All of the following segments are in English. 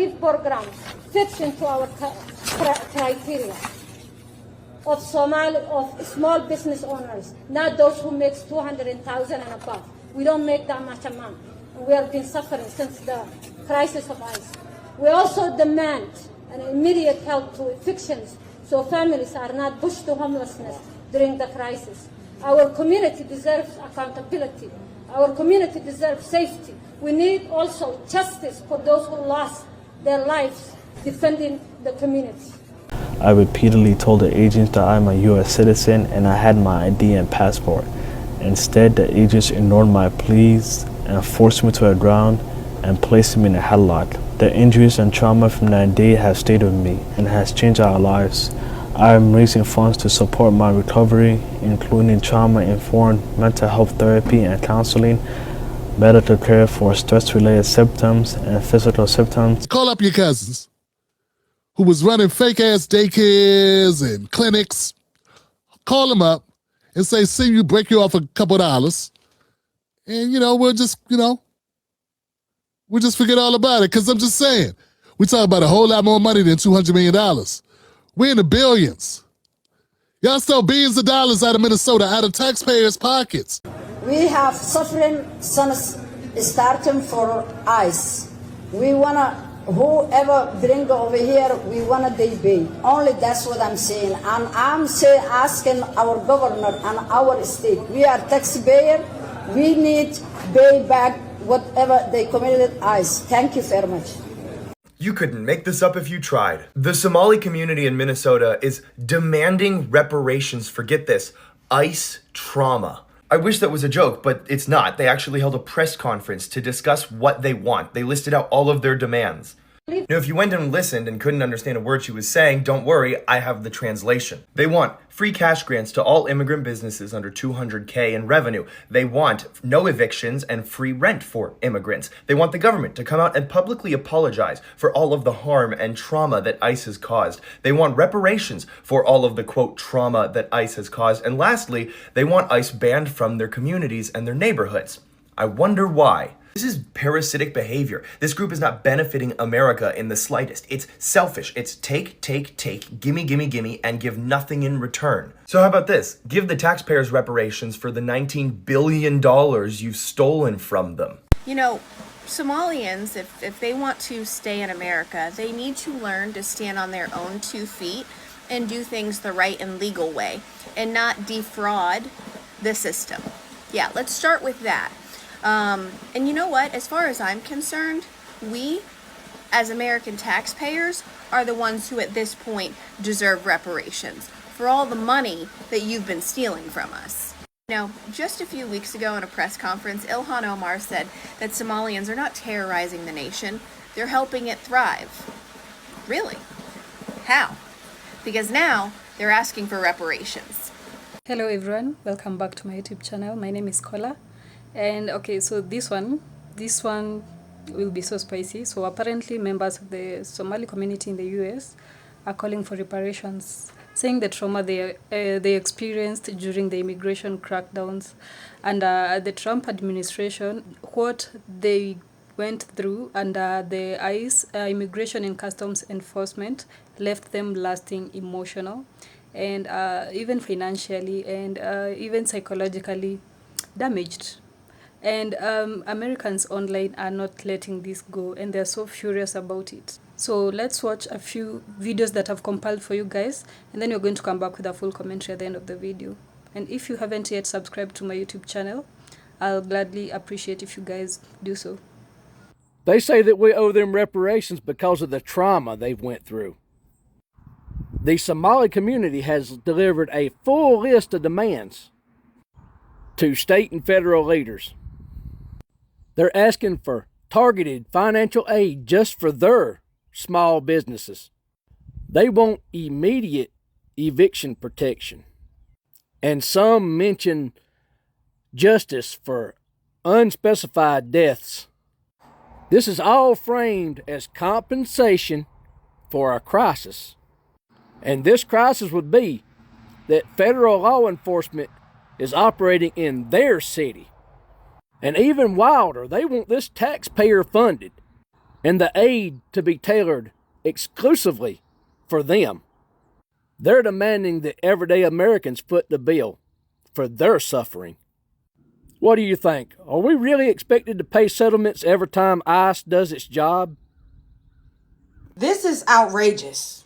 relief programs fits into our criteria of small business owners, not those who make 200,000 and above. We don't make that much amount. And we have been suffering since the crisis of ICE. We also demand an immediate help to evictions so families are not pushed to homelessness during the crisis. Our community deserves accountability. Our community deserves safety. We need also justice for those who lost their lives defending the community. I repeatedly told the agents that I'm a U.S. citizen and I had my ID and passport. Instead, the agents ignored my pleas and forced me to the ground and placed me in a headlock. The injuries and trauma from that day have stayed with me and has changed our lives. I am raising funds to support my recovery, including trauma-informed mental health therapy and counseling, medical care for stress-related symptoms and physical symptoms. Call up your cousins who was running fake-ass daycares and clinics. Call them up and say, see you, break you off a couple dollars. And, we'll just forget all about it. Because I'm just saying, we talk about a whole lot more money than $200 million. We're in the billions. Y'all stole billions of dollars out of Minnesota, out of taxpayers' pockets. We have suffering since starting for ICE. We want to, whoever bring over here, we want to pay. Only that's what I'm saying. And I'm asking our governor and our state, we are taxpayer, we need pay back whatever they committed ICE. Thank you very much. You couldn't make this up if you tried. The Somali community in Minnesota is demanding reparations for, get this, ICE trauma. I wish that was a joke, but it's not. They actually held a press conference to discuss what they want. They listed out all of their demands. Now, if you went and listened and couldn't understand a word she was saying, don't worry, I have the translation. They want free cash grants to all immigrant businesses under $200K in revenue. They want no evictions and free rent for immigrants. They want the government to come out and publicly apologize for all of the harm and trauma that ICE has caused. They want reparations for all of the, quote, trauma that ICE has caused. And lastly, they want ICE banned from their communities and their neighborhoods. I wonder why. This is parasitic behavior. This group is not benefiting America in the slightest. It's selfish. It's take, gimme, gimme, gimme, and give nothing in return. So how about this? Give the taxpayers reparations for the $19 billion you've stolen from them. Somalians, if they want to stay in America, they need to learn to stand on their own 2 feet and do things the right and legal way and not defraud the system. Yeah, let's start with that. And you know what? As far as I'm concerned, we, as American taxpayers, are the ones who at this point deserve reparations for all the money that you've been stealing from us. Just a few weeks ago in a press conference, Ilhan Omar said that Somalians are not terrorizing the nation, they're helping it thrive. Really? How? Because now they're asking for reparations. Hello everyone, welcome back to my YouTube channel. My name is Kola. And okay, so this one will be so spicy. So apparently members of the Somali community in the US are calling for reparations, saying the trauma they experienced during the immigration crackdowns and the Trump administration, what they went through under the ICE, Immigration and Customs Enforcement, left them lasting emotional and even financially and even psychologically damaged. And Americans online are not letting this go, and they're so furious about it. So let's watch a few videos that I've compiled for you guys, and then we're going to come back with a full commentary at the end of the video. And if you haven't yet subscribed to my YouTube channel, I'll gladly appreciate if you guys do so. They say that we owe them reparations because of the trauma they've went through. The Somali community has delivered a full list of demands to state and federal leaders. They're asking for targeted financial aid just for their small businesses. They want immediate eviction protection. And some mention justice for unspecified deaths. This is all framed as compensation for a crisis. And this crisis would be that federal law enforcement is operating in their city. And even wilder, they want this taxpayer funded. and the aid to be tailored exclusively for them. They're demanding that everyday Americans foot the bill for their suffering. What do you think? Are we really expected to pay settlements every time ICE does its job? This is outrageous.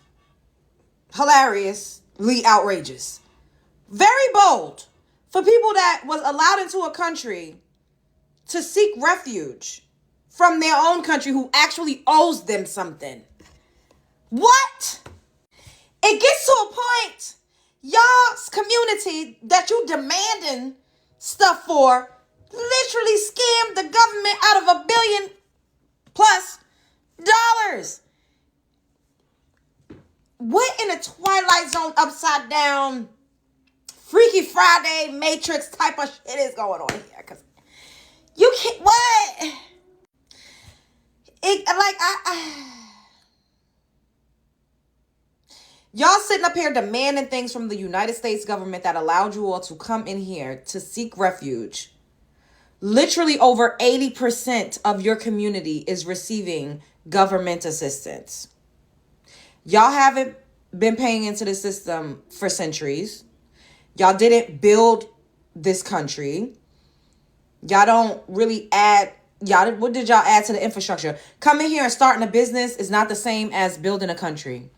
Hilariously outrageous. Very bold for people that was allowed into a country to seek refuge from their own country who actually owes them something. What? It gets to a point, y'all's community that you demanding stuff for literally scammed the government out of $1 billion plus. What in a Twilight Zone upside down Freaky Friday Matrix type of shit is going on here? Cause you can't, what? Y'all sitting up here demanding things from the United States government that allowed you all to come in here to seek refuge. Literally over 80% of your community is receiving government assistance. Y'all haven't been paying into the system for centuries. Y'all didn't build this country. Y'all don't really what did y'all add to the infrastructure? Coming here and starting a business is not the same as building a country.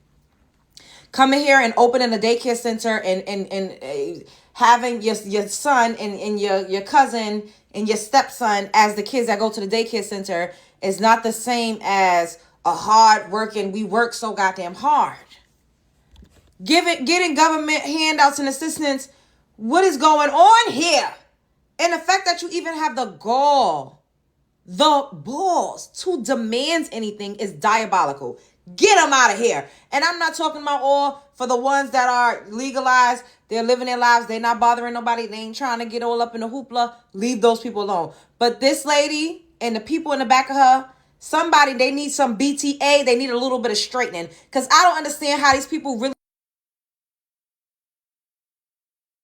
Coming here and opening a daycare center and having your son and your cousin and your stepson as the kids that go to the daycare center is not the same as a hard working, we work so goddamn hard. Getting government handouts and assistance. What is going on here? And the fact that you even have the balls to demand anything is diabolical. Get them out of here. And I'm not talking about all for the ones that are legalized. They're living their lives. They're not bothering nobody. They ain't trying to get all up in the hoopla. Leave those people alone. But this lady and the people in the back of her, they need some BTA. They need a little bit of straightening. Because I don't understand how these people really...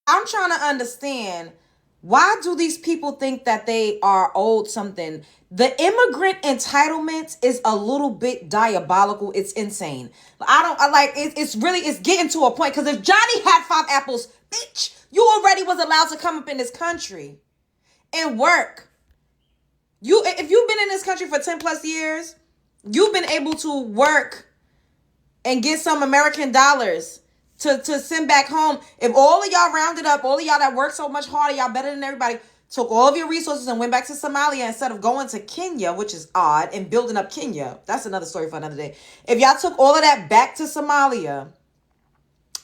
I'm trying to understand, why do these people think that they are owed something? The immigrant entitlement is a little bit diabolical. It's insane. It's getting to a point, because if Johnny had 5 apples, bitch, you already was allowed to come up in this country and work. If you've been in this country for 10 plus years, you've been able to work and get some American dollars to send back home. If all of y'all rounded up, all of y'all that worked so much harder, y'all better than everybody, took all of your resources and went back to Somalia instead of going to Kenya, which is odd, and building up Kenya. That's another story for another day. If y'all took all of that back to Somalia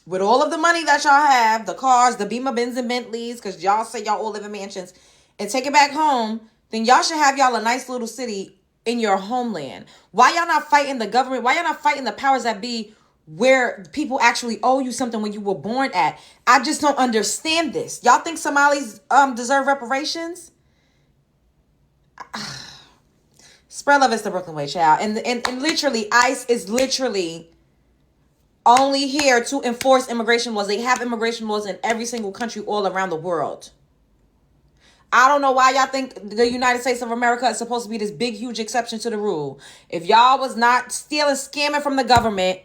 with all of the money that y'all have, the cars, the Beamer, Benz, and Bentleys, because y'all say y'all all live in mansions, and take it back home, then y'all should have y'all a nice little city in your homeland. Why y'all not fighting the government? Why y'all not fighting the powers that be where people actually owe you something when you were born at? I just don't understand this. Y'all think Somalis deserve reparations? Spread love is the Brooklyn way, child. And literally, ICE is literally only here to enforce immigration laws. They have immigration laws in every single country all around the world. I don't know why y'all think the United States of America is supposed to be this big, huge exception to the rule. If y'all was not stealing, scamming from the government,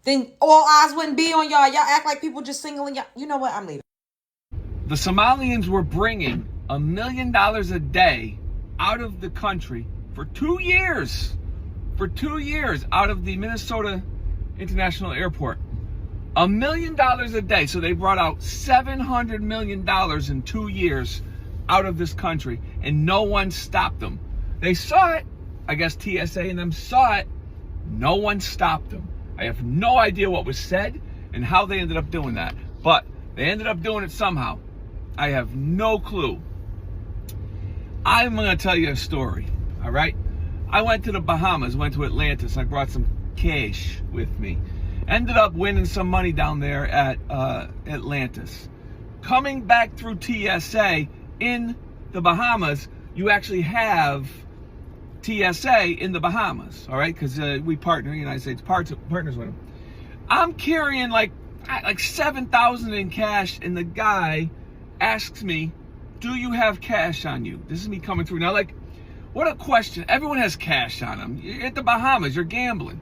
then all eyes wouldn't be on y'all. Y'all act like people just singling y'all. You know what? I'm leaving. The Somalians were bringing $1 million a day out of the country for 2 years. For 2 years out of the Minnesota International Airport. $1 million a day. So they brought out $700 million in 2 years out of this country, and no one stopped them. They saw it. I guess TSA and them saw it. No one stopped them. I have no idea what was said and how they ended up doing that, but they ended up doing it somehow. I have no clue. I'm going to tell you a story, all right? I went to the Bahamas, went to Atlantis. I brought some cash with me. Ended up winning some money down there at Atlantis. Coming back through TSA in the Bahamas, you actually have TSA in the Bahamas, all right? Because we partner, United States partners with them. I'm carrying like 7,000 in cash, and the guy asks me, "Do you have cash on you?" This is me coming through now. Like, What a question. Everyone has cash on them. You're at the Bahamas, you're gambling.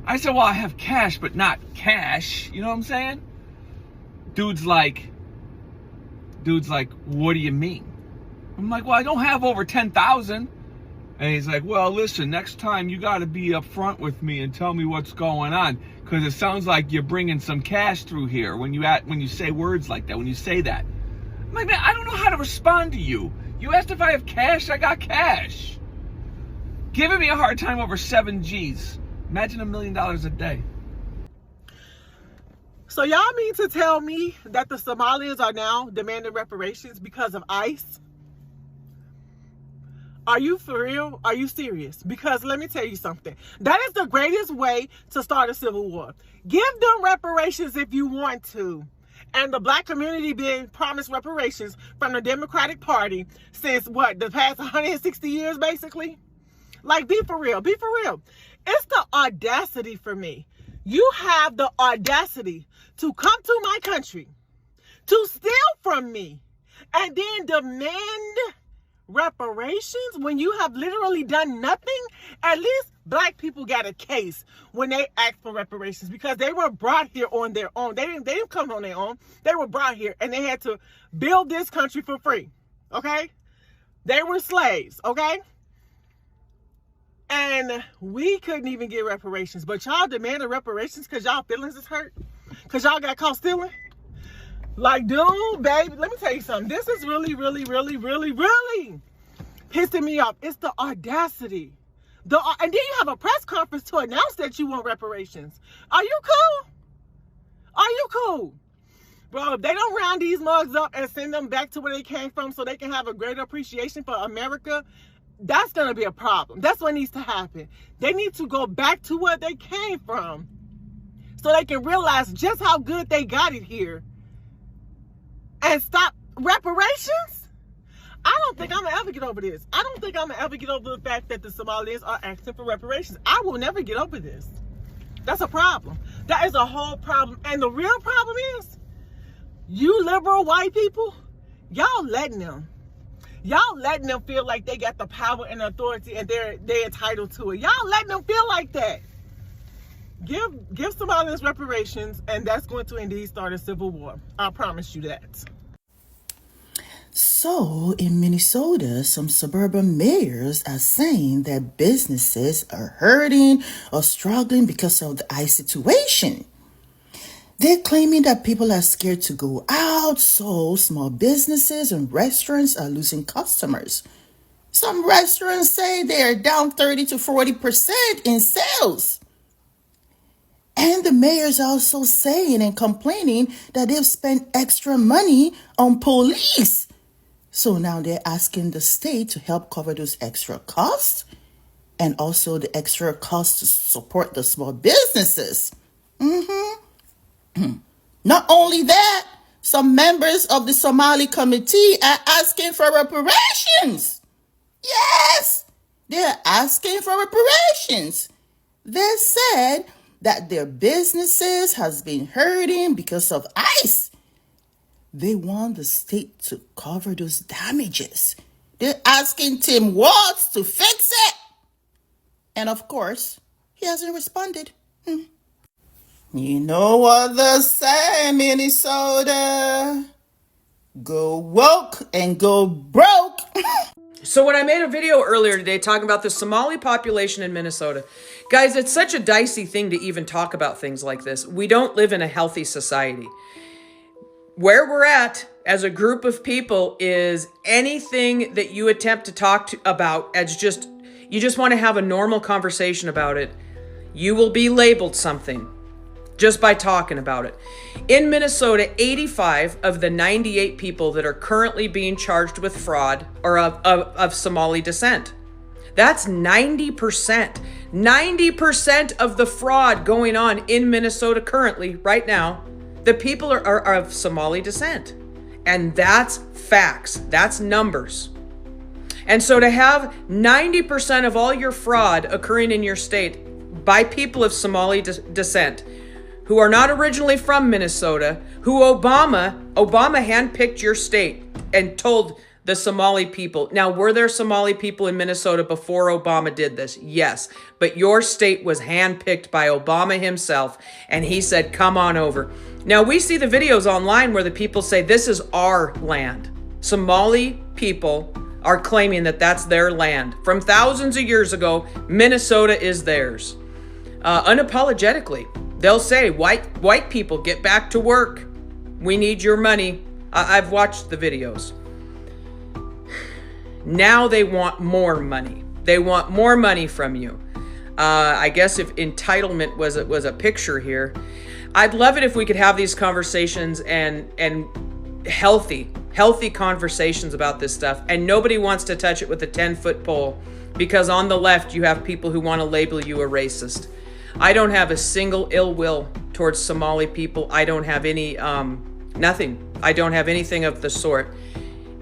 I said, well, I have cash, but not cash. You know what I'm saying? Dude's like, what do you mean? I'm like, well, I don't have over 10,000. And he's like, well, listen, next time you got to be upfront with me and tell me what's going on, because it sounds like you're bringing some cash through here when you say words like that, when you say that. I'm like, man, I don't know how to respond to you. You asked if I have cash, I got cash. Giving me a hard time over 7 G's. Imagine $1 million a day. So y'all mean to tell me that the Somalians are now demanding reparations because of ICE? Are you for real? Are you serious? Because let me tell you something. That is the greatest way to start a civil war. Give them reparations if you want to. And the black community being promised reparations from the Democratic Party since what, the past 160 years basically? Like, be for real. Be for real. It's the audacity for me. You have the audacity to come to my country, to steal from me, and then demand reparations when you have literally done nothing. At least black people got a case when they asked for reparations, because they were brought here on their own. They didn't come on their own. They were brought here and they had to build this country for free. Okay? They were slaves. Okay? And we couldn't even get reparations, but y'all demanded reparations because y'all feelings is hurt, because y'all got caught stealing. Like, dude, baby, let me tell you something. This is really, really, really, really, really pissing me off. It's the audacity. And then you have a press conference to announce that you want reparations. Are you cool? Are you cool? Bro, if they don't round these mugs up and send them back to where they came from so they can have a greater appreciation for America, that's going to be a problem. That's what needs to happen. They need to go back to where they came from so they can realize just how good they got it here. And stop reparations? I don't think I'm going to ever get over this. I don't think I'm going to ever get over the fact that the Somalis are asking for reparations. I will never get over this. That's a problem. That is a whole problem. And the real problem is, you liberal white people, y'all letting them. Y'all letting them feel like they got the power and authority and they're entitled to it. Y'all letting them feel like that. Give Somalians reparations, and that's going to indeed start a civil war. I promise you that. So, in Minnesota, some suburban mayors are saying that businesses are hurting or struggling because of the ICE situation. They're claiming that people are scared to go out, so small businesses and restaurants are losing customers. Some restaurants say they're down 30 to 40% in sales. And the mayor's also saying and complaining that they've spent extra money on police. So now they're asking the state to help cover those extra costs and also the extra costs to support the small businesses. Not only that, some members of the Somali committee are asking for reparations. Yes, they're asking for reparations. They said that their businesses has been hurting because of ICE. They want the state to cover those damages. They're asking Tim Watts to fix it. And of course, he hasn't responded. You know what they say, Minnesota? Go woke and go broke. So when I made a video earlier today talking about the Somali population in Minnesota, guys, it's such a dicey thing to even talk about things like this. We don't live in a healthy society. Where we're at as a group of people is anything that you attempt to talk about as just, you just want to have a normal conversation about it, you will be labeled something just by talking about it. In Minnesota, 85 of the 98 people that are currently being charged with fraud are of Somali descent. That's 90%. 90% of the fraud going on in Minnesota currently, right now, the people are of Somali descent. And that's facts. That's numbers. And so to have 90% of all your fraud occurring in your state by people of Somali descent, who are not originally from Minnesota, who Obama handpicked your state and told The Somali people. Now, were there Somali people in Minnesota before Obama did this? Yes. But your state was handpicked by Obama himself, and he said, come on over. Now, we see the videos online where the people say, this is our land. Somali people are claiming that that's their land. From thousands of years ago, Minnesota is theirs. Unapologetically, they'll say, white people, get back to work. We need your money. I've watched the videos. Now they want more money. They want more money from you. I guess if entitlement was a picture here, I'd love it if we could have these conversations and healthy conversations about this stuff. And nobody wants to touch it with a 10-foot pole, because on the left you have people who want to label you a racist. I don't have a single ill will towards Somali people. I don't have any nothing. I don't have anything of the sort.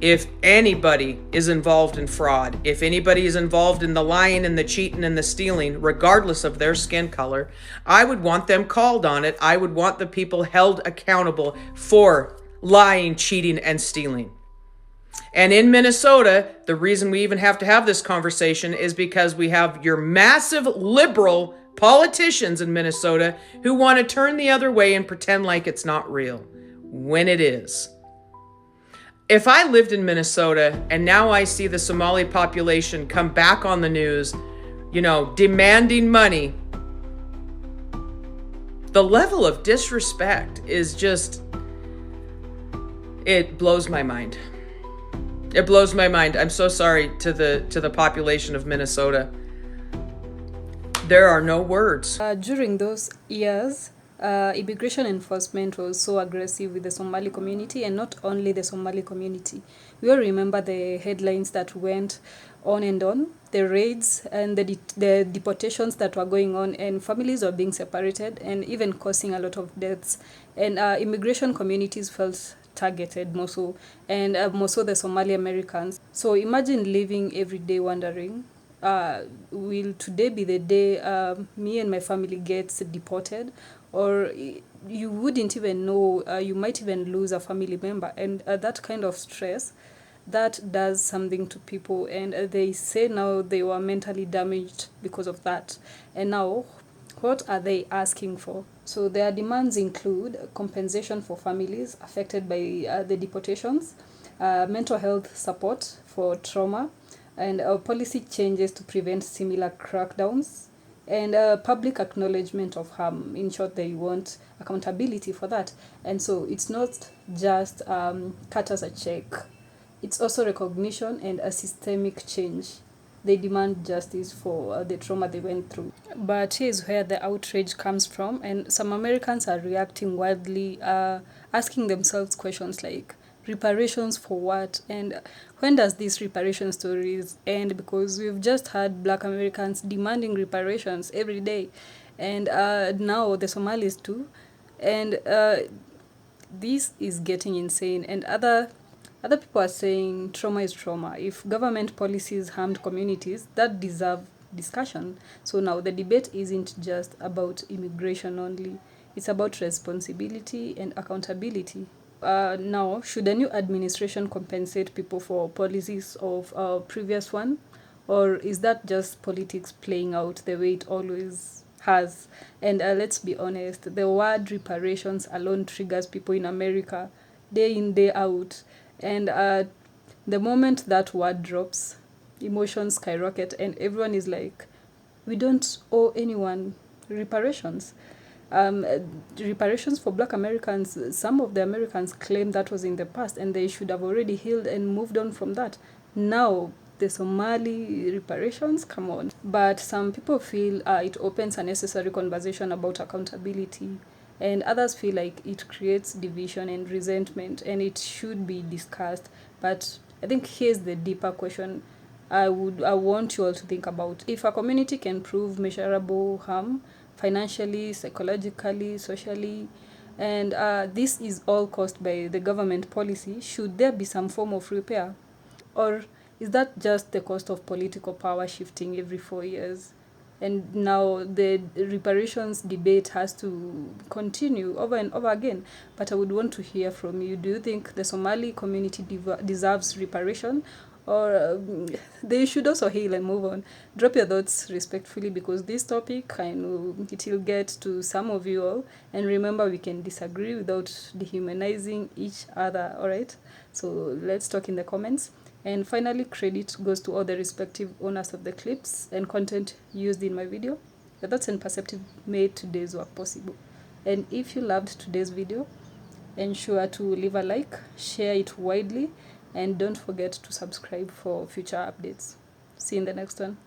If anybody is involved in fraud, if anybody is involved in the lying and the cheating and the stealing, regardless of their skin color, I would want them called on it. I would want the people held accountable for lying, cheating, and stealing. And in Minnesota, the reason we even have to have this conversation is because we have your massive liberal politicians in Minnesota who want to turn the other way and pretend like it's not real, when it is. If I lived in Minnesota and now I see the Somali population come back on the news, demanding money, the level of disrespect is just, it blows my mind. It blows my mind. I'm so sorry to the population of Minnesota. There are no words. During those years, immigration enforcement was so aggressive with the Somali community, and not only the Somali community. We all remember the headlines that went on and on, the raids and the deportations that were going on, and families were being separated and even causing a lot of deaths. And immigration communities felt targeted more so, and more so the Somali Americans. So imagine living every day wondering, will today be the day me and my family gets deported? Or you wouldn't even know, you might even lose a family member. And that kind of stress, that does something to people. And they say now they were mentally damaged because of that. And now, what are they asking for? So their demands include compensation for families affected by the deportations, mental health support for trauma, and policy changes to prevent similar crackdowns, and public acknowledgement of harm. In short, they want accountability for that. And so it's not just cut as a check. It's also recognition and a systemic change. They demand justice for the trauma they went through. But here's where the outrage comes from, and some Americans are reacting wildly, asking themselves questions like, reparations for what? And when does these reparation stories end? Because we've just had Black Americans demanding reparations every day, and now the Somalis too. And this is getting insane. And other people are saying trauma is trauma. If government policies harmed communities, that deserve discussion. So now the debate isn't just about immigration only. It's about responsibility and accountability. Now, should a new administration compensate people for policies of our previous one? Or is that just politics playing out the way it always has? And let's be honest, the word reparations alone triggers people in America day in, day out. And the moment that word drops, emotions skyrocket and everyone is like, we don't owe anyone reparations. Reparations for Black Americans, some of the Americans claim that was in the past and they should have already healed and moved on from that. Now, the Somali reparations, come on. But some people feel it opens a necessary conversation about accountability, and others feel like it creates division and resentment and it should be discussed. But I think here's the deeper question I want you all to think about. If a community can prove measurable harm, financially, psychologically, socially, and this is all caused by the government policy, should there be some form of repair? Or is that just the cost of political power shifting every 4 years? And now the reparations debate has to continue over and over again. But I would want to hear from you. Do you think the Somali community deserves reparation, or they should also heal and move on? Drop your thoughts respectfully, because this topic, I know it will get to some of you all. And remember, we can disagree without dehumanizing each other, all right? So let's talk in the comments. And finally, credit goes to all the respective owners of the clips and content used in my video. The thoughts and perspective made today's work possible. And if you loved today's video, ensure to leave a like, share it widely, and don't forget to subscribe for future updates. See you in the next one.